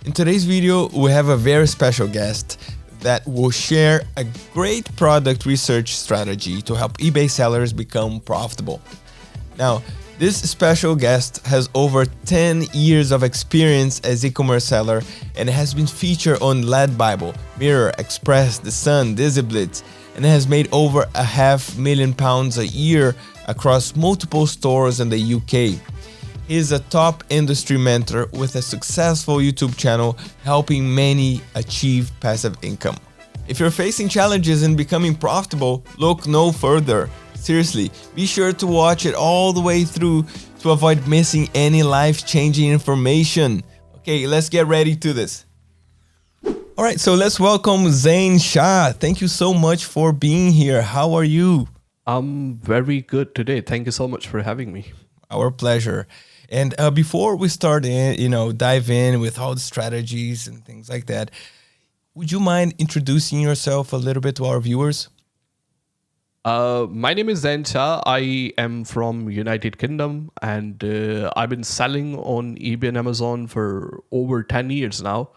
In today's video, we have a very special guest that will share a great product research strategy to help eBay sellers become profitable. Now, this special guest has over 10 years of experience as e-commerce seller and has been featured on LadBible, Mirror, Express, The Sun, Desiblitz, and has made over £500,000 a year across multiple stores in the UK. He is a top industry mentor with a successful YouTube channel helping many achieve passive income. If you're facing challenges in becoming profitable, look no further. Seriously, be sure to watch it all the way through to avoid missing any life-changing information. Okay, let's get ready to this. All right, so let's welcome Zain Shah. Thank you so much for being here. How are you? I'm very good today. Thank you so much for having me. Our pleasure. And before we start dive in with all the strategies and things like that, would you mind introducing yourself a little bit to our viewers? My name is Zain Shah. I am from United Kingdom and I've been selling on eBay and Amazon for over 10 years now.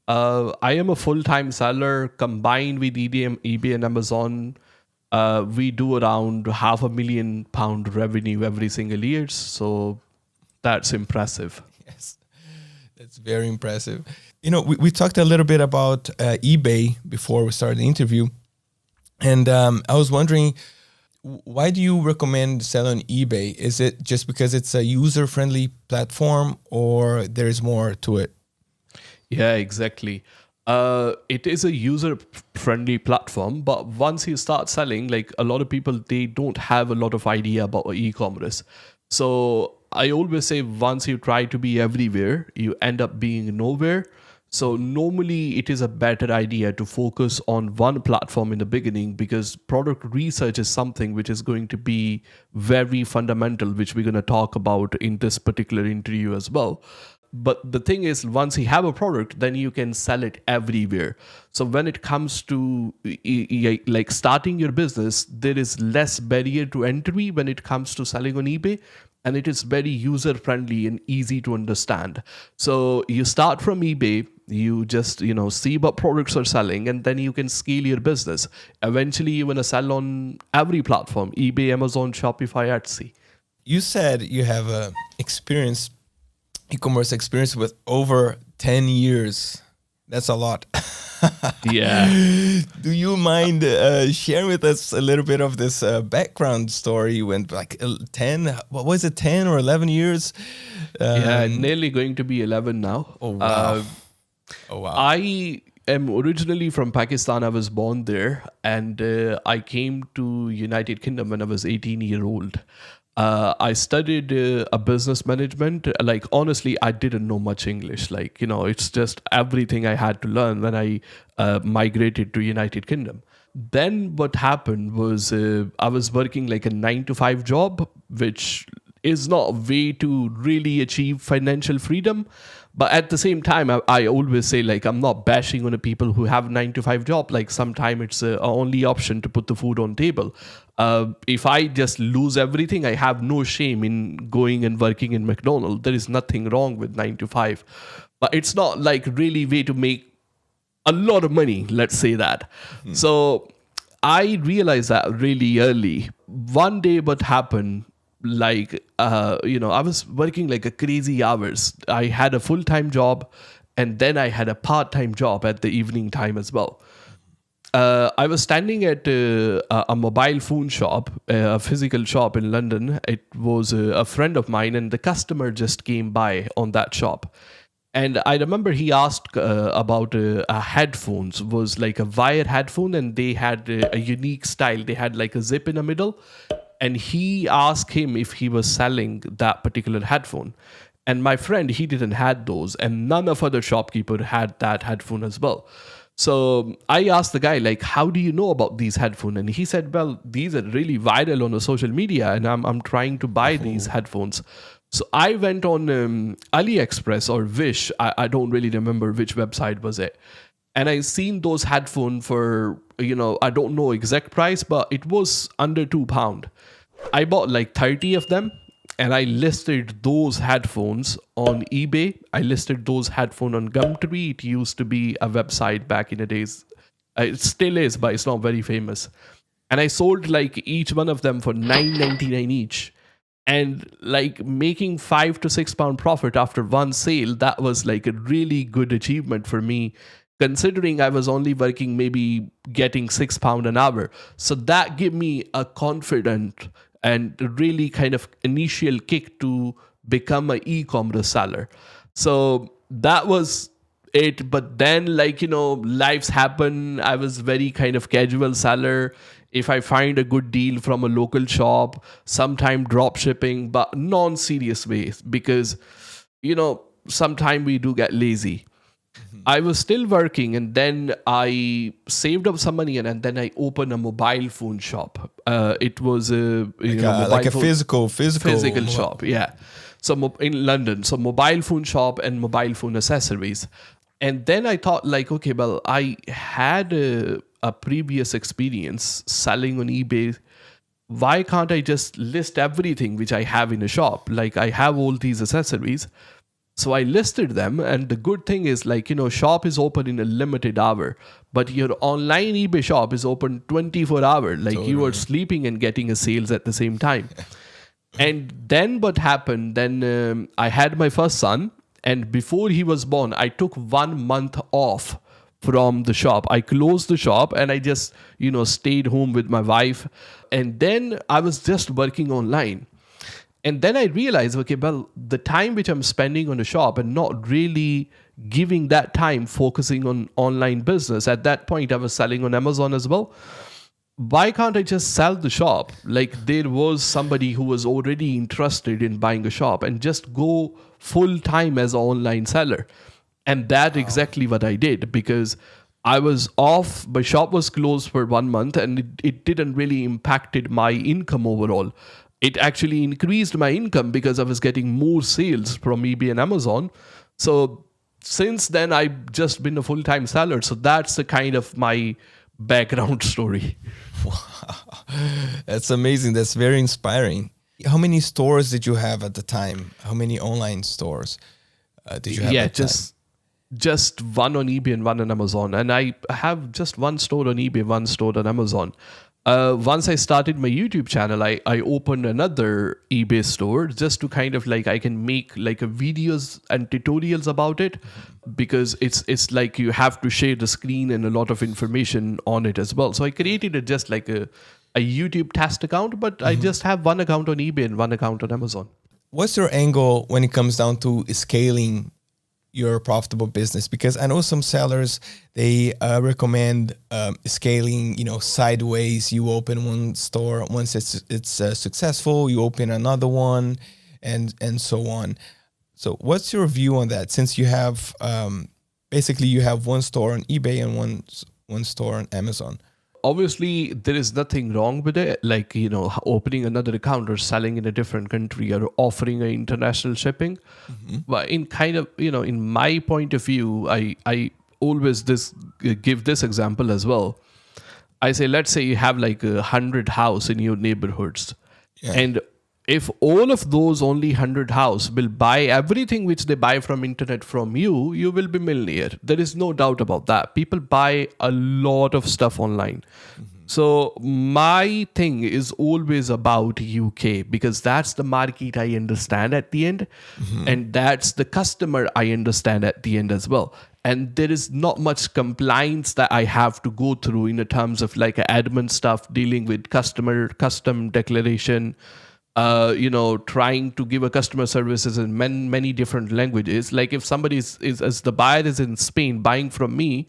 I am a full-time seller combined with eBay and Amazon. We do around £500,000 revenue every single year. So that's impressive. Yes, that's very impressive. You know, we talked a little bit about eBay before we started the interview. And I was wondering, why do you recommend selling on eBay? Is it just because it's a user-friendly platform or there's more to it? Yeah, exactly. It is a user-friendly platform, but once you start selling, like a lot of people, they don't have a lot of idea about e-commerce. So I always say once you try to be everywhere, you end up being nowhere. So normally it is a better idea to focus on one platform in the beginning because product research is something which is going to be very fundamental, which we're going to talk about in this particular interview as well. But the thing is, once you have a product, then you can sell it everywhere. So when it comes to like starting your business, there is less barrier to entry when it comes to selling on eBay. And it is very user-friendly and easy to understand. So you start from eBay, you just, see what products are selling, and then you can scale your business. Eventually, you want to sell on every platform, eBay, Amazon, Shopify, Etsy. You said you have a e-commerce experience with over 10 years. That's a lot. Yeah. Do you mind sharing with us a little bit of this background story when like 10, what was it, 10 or 11 years? Yeah, nearly going to be 11 now. Oh, wow. I am originally from Pakistan. I was born there and I came to United Kingdom when I was 18 years old. I studied a business management. Like, honestly, I didn't know much English. Like, it's just everything I had to learn when I migrated to United Kingdom. Then what happened was I was working like a 9-to-5 job, which is not a way to really achieve financial freedom. But at the same time, I always say, like, I'm not bashing on the people who have 9-to-5 job. Like, sometimes it's the only option to put the food on table. If I just lose everything, I have no shame in going and working in McDonald's. There is nothing wrong with 9-to-5. But it's not like really way to make a lot of money, let's say that. Mm-hmm. So I realized that really early. One day what happened, like, I was working like a crazy hours. I had a full-time job and then I had a part-time job at the evening time as well. I was standing at a mobile phone shop, a physical shop in London. It was a friend of mine and the customer just came by on that shop. And I remember he asked about headphones. It was like a wire headphone and they had a unique style. They had like a zip in the middle. And he asked him if he was selling that particular headphone. And my friend, he didn't have those. And none of other shopkeeper had that headphone as well. So I asked the guy, like, how do you know about these headphones? And he said, well, these are really viral on the social media and I'm trying to buy these headphones. So I went on AliExpress or Wish. I don't really remember which website was it. And I seen those headphones for, I don't know exact price, but it was under £2. I bought like 30 of them. and I listed those headphones on eBay. I listed those headphones on Gumtree. It used to be a website back in the days. It still is, but it's not very famous. And I sold like each one of them for $9.99 each. And like making £5 to £6 profit after one sale, that was like a really good achievement for me, considering I was only working maybe getting £6 an hour. So that gave me a confident and really kind of initial kick to become an e-commerce seller. So that was it. But then, like, lives happen. I was very kind of casual seller. If I find a good deal from a local shop, sometime drop shipping, but non-serious ways, because, sometime we do get lazy. I was still working, and then I saved up some money, and then I opened a mobile phone shop. It was a physical shop, yeah. So in London, so mobile phone shop and mobile phone accessories. And then I thought, like, okay, well, I had a previous experience selling on eBay. Why can't I just list everything which I have in a shop? Like, I have all these accessories. So I listed them, and the good thing is, like, shop is open in a limited hour, but your online eBay shop is open 24 hours. Like, you are sleeping and getting a sales at the same time. And then what happened, then I had my first son, and before he was born, I took 1 month off from the shop. I closed the shop and I just, stayed home with my wife. And then I was just working online. And then I realized, okay, well, the time which I'm spending on the shop and not really giving that time focusing on online business. At that point, I was selling on Amazon as well. Why can't I just sell the shop? Like, there was somebody who was already interested in buying a shop, and just go full time as an online seller. And that's exactly what I did, because I was off, my shop was closed for 1 month, and it didn't really impacted my income overall. It actually increased my income because I was getting more sales from eBay and Amazon. So since then, I've just been a full-time seller. So that's the kind of my background story. Wow. That's amazing. That's very inspiring. How many stores did you have at the time? How many online stores did you have at the time? Just one on eBay and one on Amazon. And I have just one store on eBay, one store on Amazon. Once I started my YouTube channel, I opened another eBay store just to kind of like, I can make like a videos and tutorials about it, because it's like you have to share the screen and a lot of information on it as well. So I created it just like a YouTube test account, but I just have one account on eBay and one account on Amazon. What's your angle when it comes down to scaling your profitable business? Because I know some sellers, they recommend scaling, sideways. You open one store, once it's successful, you open another one, and so on. So what's your view on that? Since you have basically you have one store on eBay and one store on Amazon. Obviously, there is nothing wrong with it, like, opening another account or selling in a different country or offering an international shipping. But in kind of, in my point of view, I always give this example as well. I say, let's say you have like 100 houses in your neighborhoods. Yeah. And if all of those only 100 houses will buy everything which they buy from internet from you, you will be millionaire. There is no doubt about that. People buy a lot of stuff online. So my thing is always about UK, because that's the market I understand at the end. And that's the customer I understand at the end as well. And there is not much compliance that I have to go through in the terms of like admin stuff, dealing with custom declaration, trying to give a customer services in many different languages. Like if somebody is as the buyer is in Spain buying from me,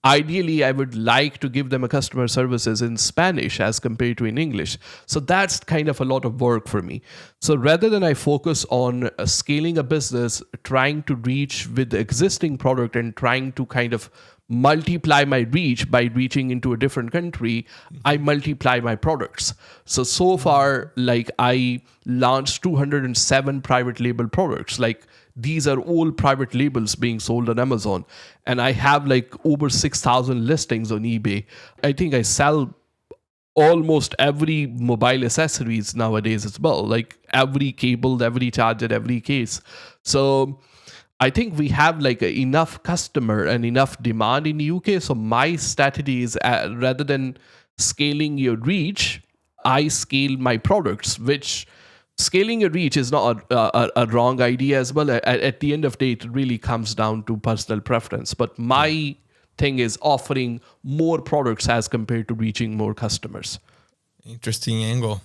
ideally I would like to give them a customer services in Spanish as compared to in English. So that's kind of a lot of work for me. So rather than I focus on scaling a business, trying to reach with the existing product and trying to kind of multiply my reach by reaching into a different country, I multiply my products. So far, like I launched 207 private label products. Like these are all private labels being sold on Amazon. And I have like over 6,000 listings on eBay. I think I sell almost every mobile accessories nowadays as well, like every cable, every charger, every case. So I think we have like enough customer and enough demand in UK. So my strategy is rather than scaling your reach, I scale my products, which scaling your reach is not a wrong idea as well. At the end of the day, it really comes down to personal preference. But my thing is offering more products as compared to reaching more customers. Interesting angle.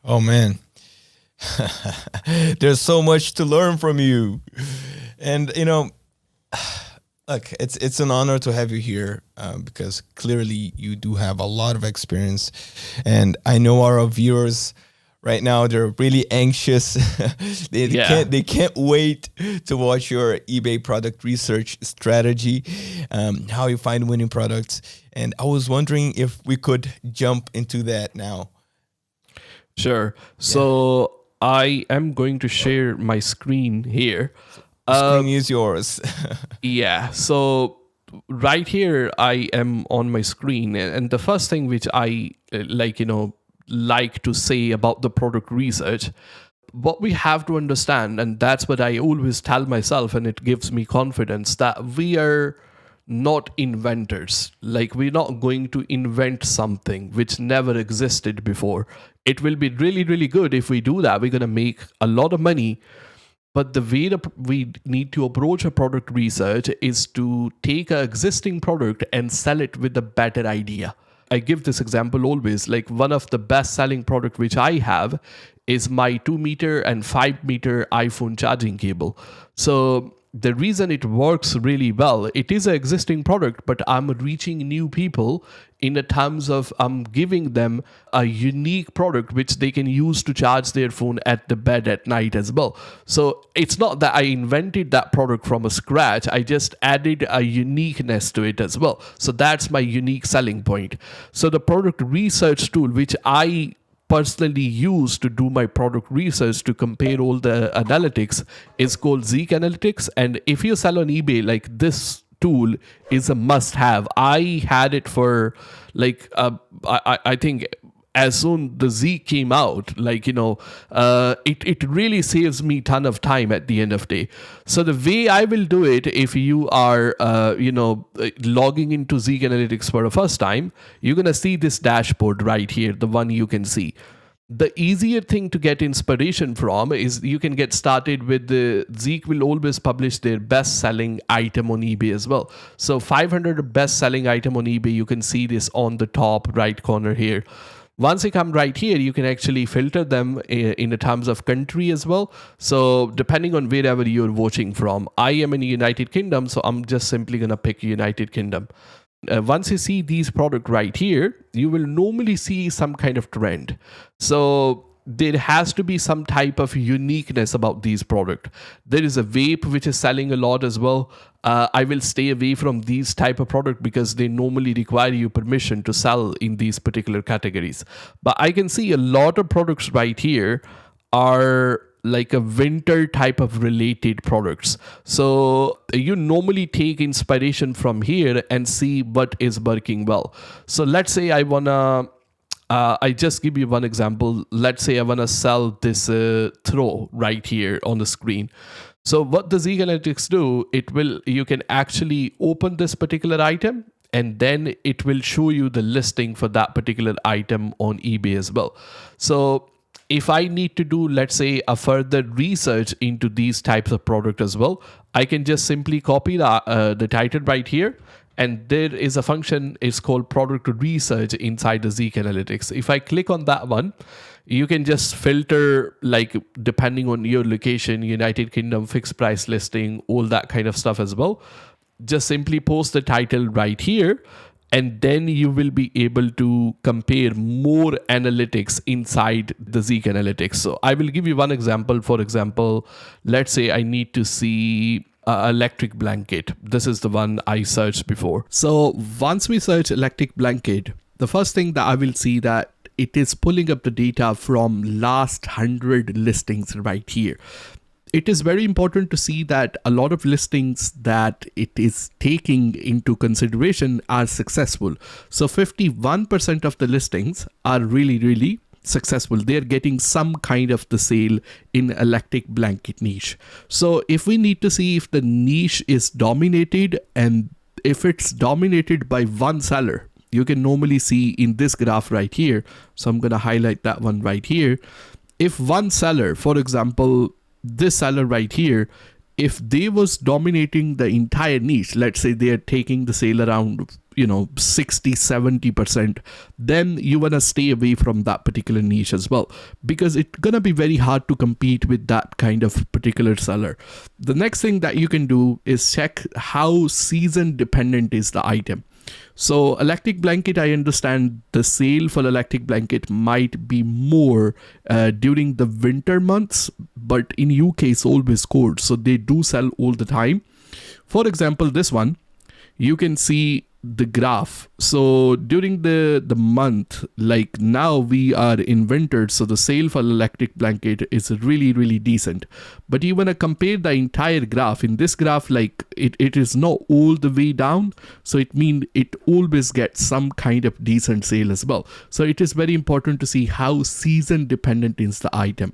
Oh man. There's so much to learn from you. And look, it's an honor to have you here because clearly you do have a lot of experience, and I know our viewers right now, they're really anxious. They can't wait to watch your eBay product research strategy, how you find winning products. And I was wondering if we could jump into that now. Sure. So I am going to share my screen here. The screen is yours. Yeah. So right here, I am on my screen. And the first thing which I like to say about the product research, what we have to understand, and that's what I always tell myself, and it gives me confidence, that we are not inventors. Like, we're not going to invent something which never existed before. It will be really, really good if we do that. We're going to make a lot of money. But the way we need to approach a product research is to take an existing product and sell it with a better idea. I give this example always. Like, one of the best selling product which I have is my 2-meter and 5-meter iPhone charging cable. So the reason it works really well, it is an existing product, but I'm reaching new people in the terms of I'm giving them a unique product which they can use to charge their phone at the bed at night as well. So it's not that I invented that product from scratch. I just added a uniqueness to it as well. So that's my unique selling point. So the product research tool, which I personally use to do my product research to compare all the analytics, is called Zeek Analytics. And if you sell on eBay, like, this tool is a must have. I had it for I think as soon the Zeek came out, it really saves me a ton of time at the end of the day. So the way I will do it, if you are logging into Zeek Analytics for the first time, you're going to see this dashboard right here, the one you can see. The easier thing to get inspiration from is you can get started with the Zeek will always publish their best selling item on eBay as well. So 500 best selling item on eBay, you can see this on the top right corner here. Once you come right here, you can actually filter them in the terms of country as well. So depending on wherever you're watching from, I am in the United Kingdom, so I'm just simply going to pick United Kingdom. Once you see these products right here, you will normally see some kind of trend. So there has to be some type of uniqueness about these products. There is a vape which is selling a lot as well. I will stay away from these type of product because they normally require you permission to sell in these particular categories. But I can see a lot of products right here are like a winter type of related products. So you normally take inspiration from here and see what is working well. So let's say I just give you one example. Let's say I want to sell this throw right here on the screen. So what the Zeek Analytics do, you can actually open this particular item, and then it will show you the listing for that particular item on eBay as well. So if I need to do, let's say, a further research into these types of product as well, I can just simply copy the title right here. And there is a function, it's called product research inside the Zeek Analytics. If I click on that one, you can just filter, like, depending on your location, United Kingdom, fixed price listing, all that kind of stuff as well. Just simply post the title right here, and then you will be able to compare more analytics inside the Zeek Analytics. So I will give you one example. For example, let's say I need to see electric blanket. This is the one I searched before. So once we search electric blanket, the first thing that I will see that it is pulling up the data from last 100 listings right here. it is very important to see that a lot of listings that it is taking into consideration are successful. So 51% of the listings are really, really successful. They're getting some kind of the sale in electric blanket niche. So if we need to see if the niche is dominated, and if it's dominated by one seller, you can normally see in this graph right here. So I'm going to highlight that one right here. If one seller, for example, this seller right here, if they was dominating the entire niche, let's say they are taking the sale around 60-70%, then you want to stay away from that particular niche as well, because it's gonna be very hard to compete with that kind of particular seller. The next thing that you can do is check how season dependent is the item. So electric blanket, I understand the sale for electric blanket might be more during the winter months, but in UK it's always cold, so they do sell all the time. For example, this one, you can see the graph. So during the month, like now we are in winter, so the sale for electric blanket is really, really decent. But you want to compare the entire graph. In this graph, like it is not all the way down, so it means it always gets some kind of decent sale as well. So it is very important to see how season dependent is the item.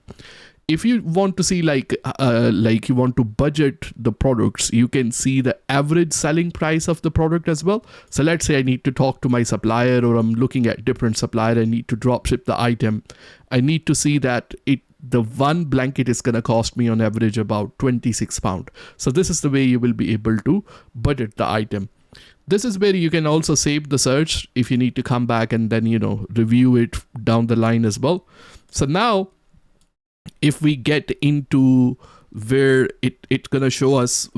If you want to see like you want to budget the products, you can see the average selling price of the product as well. So let's say I need to talk to my supplier, or I'm looking at different supplier, I need to drop ship the item. I need to see that the one blanket is going to cost me on average about £26. So this is the way you will be able to budget the item. This is where you can also save the search if you need to come back and then, review it down the line as well. So now, if we get into where it's gonna show us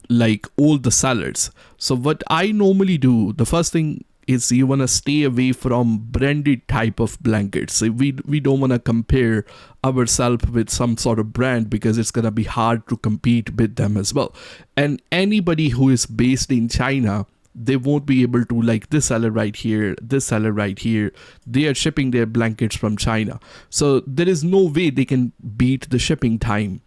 like all the sellers. So what I normally do, the first thing is you want to stay away from branded type of blankets. So we don't want to compare ourselves with some sort of brand, because it's going to be hard to compete with them as well. And anybody who is based in China, they won't be able to, like this seller right here, this seller right here, they are shipping their blankets from China. So there is no way they can beat the shipping time.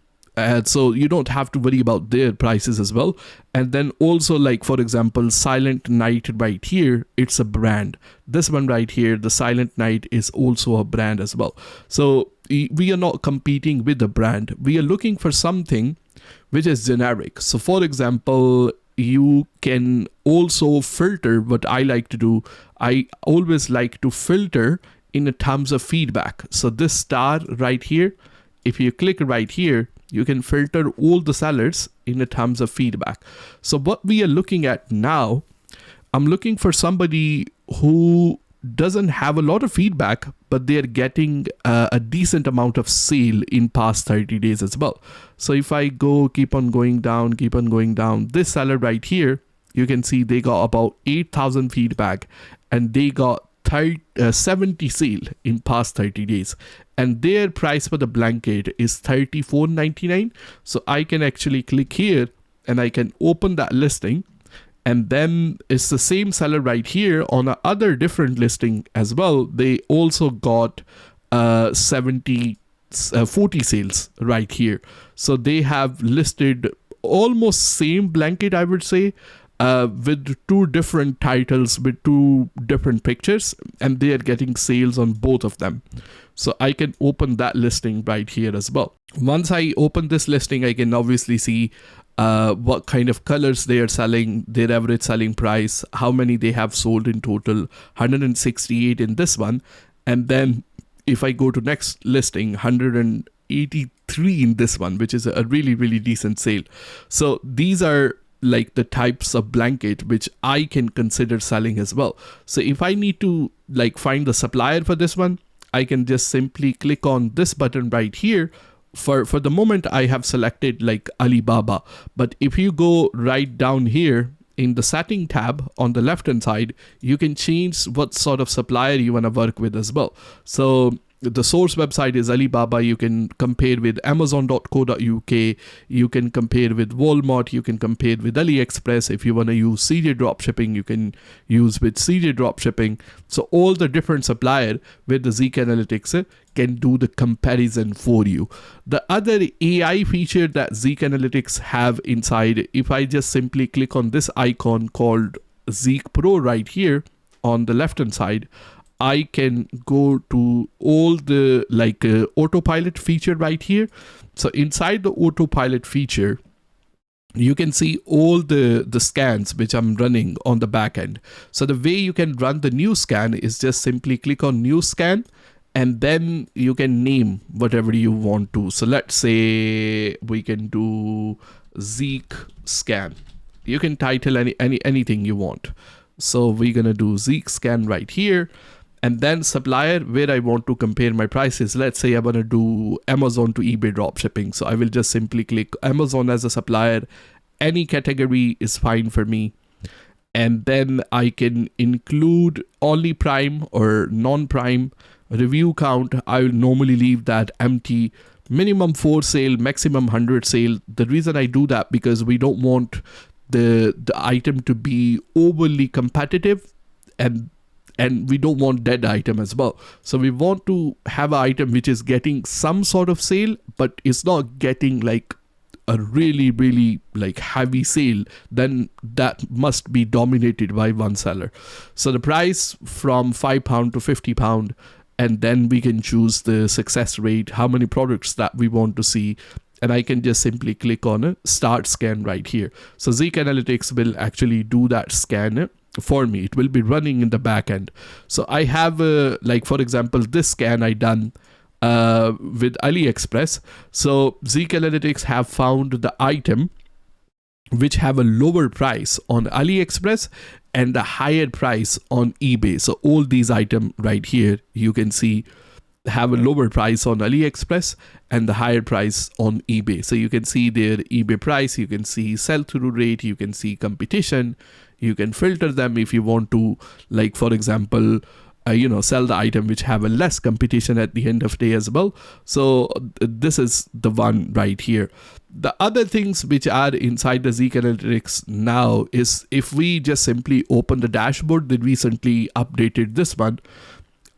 So you don't have to worry about their prices as well. And then also, like for example, Silent Night right here, it's a brand. This one right here, the Silent Night, is also a brand as well. So we are not competing with the brand. We are looking for something which is generic. So for example, you can also filter. What I like to do, I always like to filter in terms of feedback. So this star right here, if you click right here, you can filter all the sellers in terms of feedback. So what we are looking at now, I'm looking for somebody who doesn't have a lot of feedback, but they're getting a decent amount of sale in past 30 days as well. So if I keep on going down, this seller right here, you can see they got about 8,000 feedback and they got 70 sale in past 30 days. And their price for the blanket is $34.99. So I can actually click here and I can open that listing. And then it's the same seller right here on a other different listing as well. They also got 40 sales right here. So they have listed almost same blanket, I would say, with two different titles, with two different pictures, and they are getting sales on both of them. So I can open that listing right here as well. Once I open this listing, I can obviously see what kind of colors they are selling, their average selling price, how many they have sold in total, 168 in this one. And then if I go to next listing, 183 in this one, which is a really, really decent sale. So these are like the types of blanket which I can consider selling as well. So if I need to like find the supplier for this one, I can just simply click on this button right here. For the moment, I have selected like Alibaba, but if you go right down here in the setting tab on the left hand side, you can change what sort of supplier you want to work with as well. So the source website is Alibaba. You can compare with Amazon.co.uk. You can compare with Walmart. You can compare with AliExpress. If you want to use CJ dropshipping, you can use with CJ dropshipping. So all the different supplier with the Zeek Analytics can do the comparison for you. The other AI feature that Zeek Analytics have inside, if I just simply click on this icon called Zeek Pro right here on the left hand side, I can go to all the autopilot feature right here. So inside the autopilot feature, you can see all the scans which I'm running on the back end. So the way you can run the new scan is just simply click on new scan, and then you can name whatever you want to. So let's say we can do Zeek scan. You can title anything you want. So we're gonna do Zeek scan right here. And then supplier, where I want to compare my prices. Let's say I want to do Amazon to eBay dropshipping. So I will just simply click Amazon as a supplier. Any category is fine for me. And then I can include only Prime or non-Prime. Review count, I will normally leave that empty. Minimum 4 sale, maximum 100 sale. The reason I do that because we don't want the item to be overly competitive, and we don't want dead item as well. So we want to have an item which is getting some sort of sale, but it's not getting like a really like heavy sale. Then that must be dominated by one seller. So the price from £5 to £50, and then we can choose the success rate, how many products that we want to see. And I can just simply click on a start scan right here. So Zeek Analytics will actually do that scan for me. It will be running in the back end. So I have for example, this scan I done with AliExpress. So Zeek Analytics have found the item which have a lower price on AliExpress and a higher price on eBay. So all these items right here, you can see have a lower price on AliExpress and the higher price on eBay. So you can see their eBay price, you can see sell-through rate, you can see competition, you can filter them if you want to, like for example, sell the item which have a less competition at the end of the day as well. So this is the one right here. The other things which are inside the Zeek Analytics now is if we just simply open the dashboard, they recently updated this one.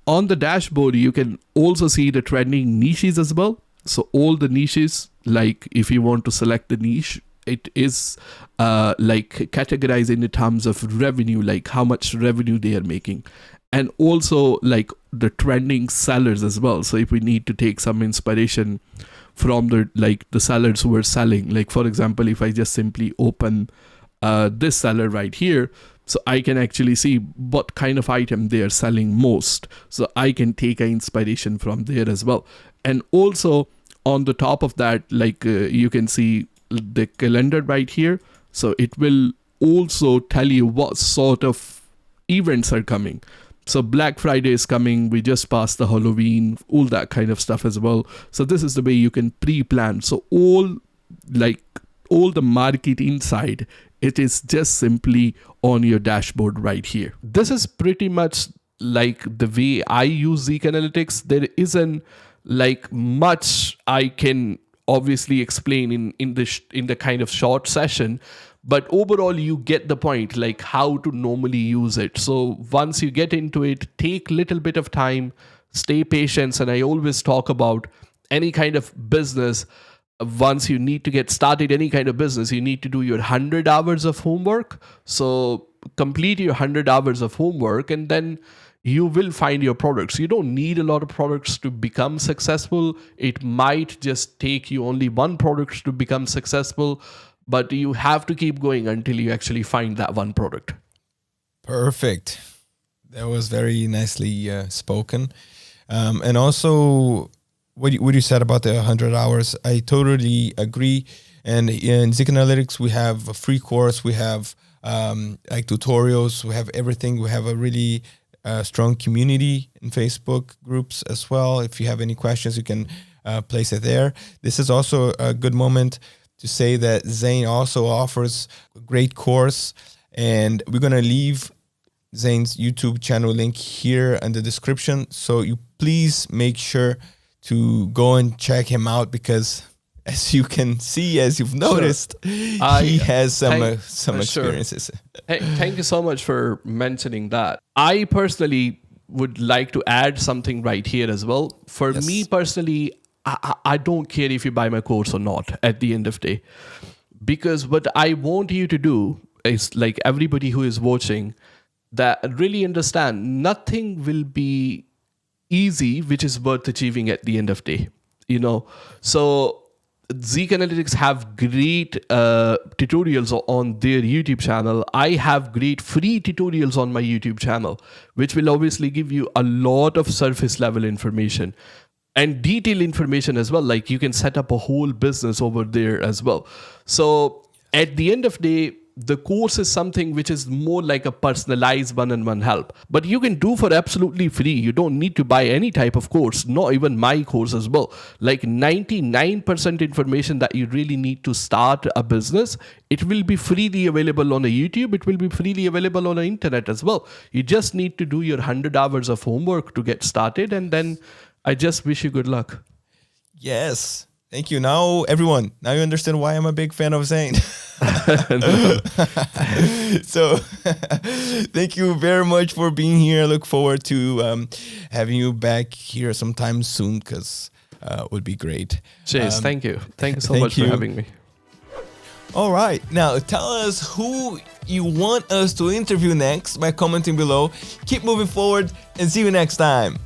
On the dashboard, you can also see the trending niches as well. So all the niches, like if you want to select the niche, it is categorized in terms of revenue, like how much revenue they are making. And also like the trending sellers as well. So if we need to take some inspiration from the sellers who are selling, like for example, if I just simply open this seller right here, so I can actually see what kind of item they are selling most. So I can take an inspiration from there as well. And also on the top of that, you can see the calendar right here. So it will also tell you what sort of events are coming. So Black Friday is coming. We just passed the Halloween, all that kind of stuff as well. So this is the way you can pre-plan. So all the market inside, it is just simply on your dashboard right here. This is pretty much like the way I use Zeek Analytics. There isn't much I can obviously explain in the kind of short session, but overall you get the point, like how to normally use it. So once you get into it, take little bit of time, stay patient. And I always talk about any kind of business. Once you need to get started any kind of business, you need to do your 100 hours of homework. So complete your 100 hours of homework, and then you will find your products. You don't need a lot of products to become successful. It might just take you only one product to become successful, but you have to keep going until you actually find that one product. Perfect. That was very nicely spoken. And also what you said about the 100 hours, I totally agree. And in Zeek Analytics, we have a free course. We have tutorials. We have everything. We have a really strong community in Facebook groups as well. If you have any questions, you can place it there. This is also a good moment to say that Zain also offers a great course, and we're going to leave Zain's YouTube channel link here in the description. So you please make sure to go and check him out, because as you can see, as you've noticed, he has some experiences. Hey, thank you so much for mentioning that. I personally would like to add something right here as well. For me personally, I don't care if you buy my course or not at the end of the day, because what I want you to do is, like, everybody who is watching, that really understand nothing will be easy which is worth achieving at the end of the day, you know. So Zeek Analytics have great tutorials on their YouTube channel. I have great free tutorials on my YouTube channel, which will obviously give you a lot of surface level information and detailed information as well. Like, you can set up a whole business over there as well. So at the end of the day, the course is something which is more like a personalized one-on-one help, but you can do for absolutely free. You don't need to buy any type of course, not even my course as well. Like 99% information that you really need to start a business, it will be freely available on a YouTube. It will be freely available on the internet as well. You just need to do your 100 hours of homework to get started, and then I just wish you good luck. Yes. Thank you. Now, everyone, now you understand why I'm a big fan of Zain. So, thank you very much for being here. I look forward to having you back here sometime soon, because it would be great. Cheers. Thank you. Thank you so much for having me. All right. Now, tell us who you want us to interview next by commenting below. Keep moving forward, and see you next time.